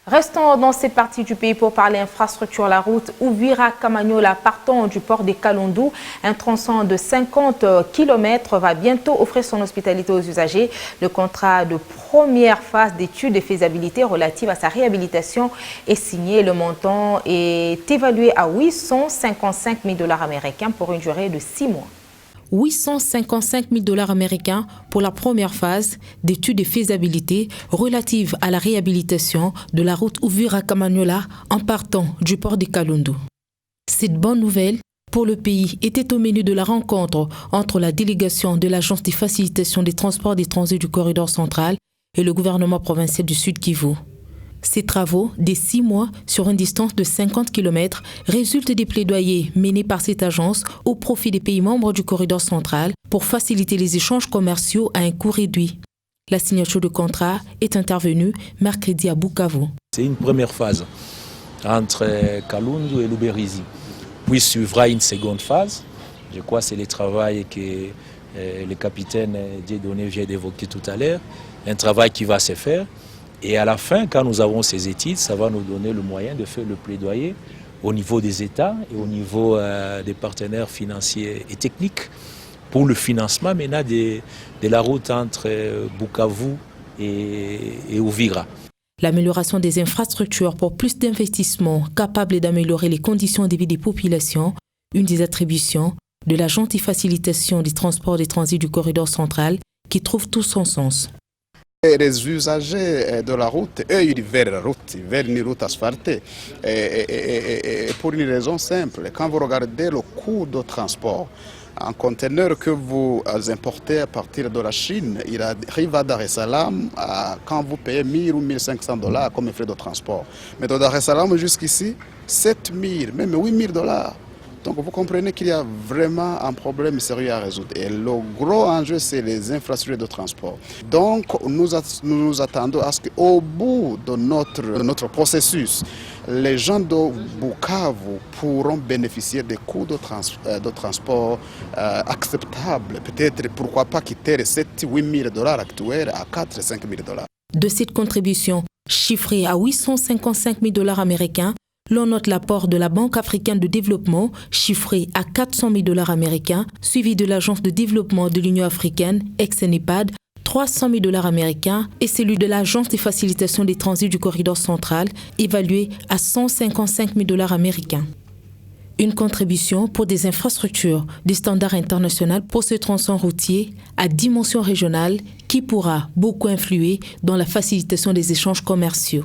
Restons dans cette partie du pays pour parler infrastructure. La route Uvira-Kamanyola partant du port de Kalundou, un tronçon de 50 km va bientôt offrir son hospitalité aux usagers. Le contrat de première phase d'étude de faisabilité relative à sa réhabilitation est signé. Le montant est évalué à 855 000 $ américains pour une durée de 6 mois. 855 000 $ américains pour la première phase d'étude de faisabilité relative à la réhabilitation de la route Uvira-Kamanyola en partant du port de Kalundou. Cette bonne nouvelle pour le pays était au menu de la rencontre entre la délégation de l'Agence de facilitation des transports des transits du corridor central et le gouvernement provincial du Sud-Kivu. Ces travaux, de 6 mois sur une distance de 50 km, résultent des plaidoyers menés par cette agence au profit des pays membres du corridor central pour faciliter les échanges commerciaux à un coût réduit. La signature de contrat est intervenue mercredi à Bukavu. C'est une première phase entre Kalundou et Luberizi. Puis suivra une seconde phase. Je crois que c'est le travail que le capitaine Dieudonné vient d'évoquer tout à l'heure. Un travail qui va se faire. Et à la fin, quand nous avons ces études, ça va nous donner le moyen de faire le plaidoyer au niveau des États et au niveau des partenaires financiers et techniques pour le financement maintenant de la route entre Bukavu et Uvira. L'amélioration des infrastructures pour plus d'investissements capables d'améliorer les conditions de vie des populations, une des attributions de l'Agence de facilitation des transports des transits du corridor central qui trouve tout son sens. Les usagers de la route, eux, ils veulent la route, ils veulent une route asphaltée. Et pour une raison simple, quand vous regardez le coût de transport, un conteneur que vous importez à partir de la Chine, il arrive à Dar es Salaam quand vous payez 1 000 ou 1 500 $ comme frais de transport. Mais de Dar es Salaam jusqu'ici, 7 000, même 8 000 $. Donc vous comprenez qu'il y a vraiment un problème sérieux à résoudre. Et le gros enjeu, c'est les infrastructures de transport. Donc nous nous attendons à ce qu'au bout de notre processus, les gens de Bukavu pourront bénéficier des coûts de transport acceptables. Peut-être, pourquoi pas quitter les 7 000 8 000 $ actuels à 4 5 000 $. De cette contribution, chiffrée à 855 000 $ américains, l'on note l'apport de la Banque africaine de développement, chiffré à 400 000 $ américains, suivi de l'Agence de développement de l'Union africaine, ex-NEPAD, 300 000 $ américains, et celui de l'Agence de facilitation des transits du corridor central, évalué à 155 000 $ américains. Une contribution pour des infrastructures de standard international pour ce tronçon routier à dimension régionale qui pourra beaucoup influer dans la facilitation des échanges commerciaux.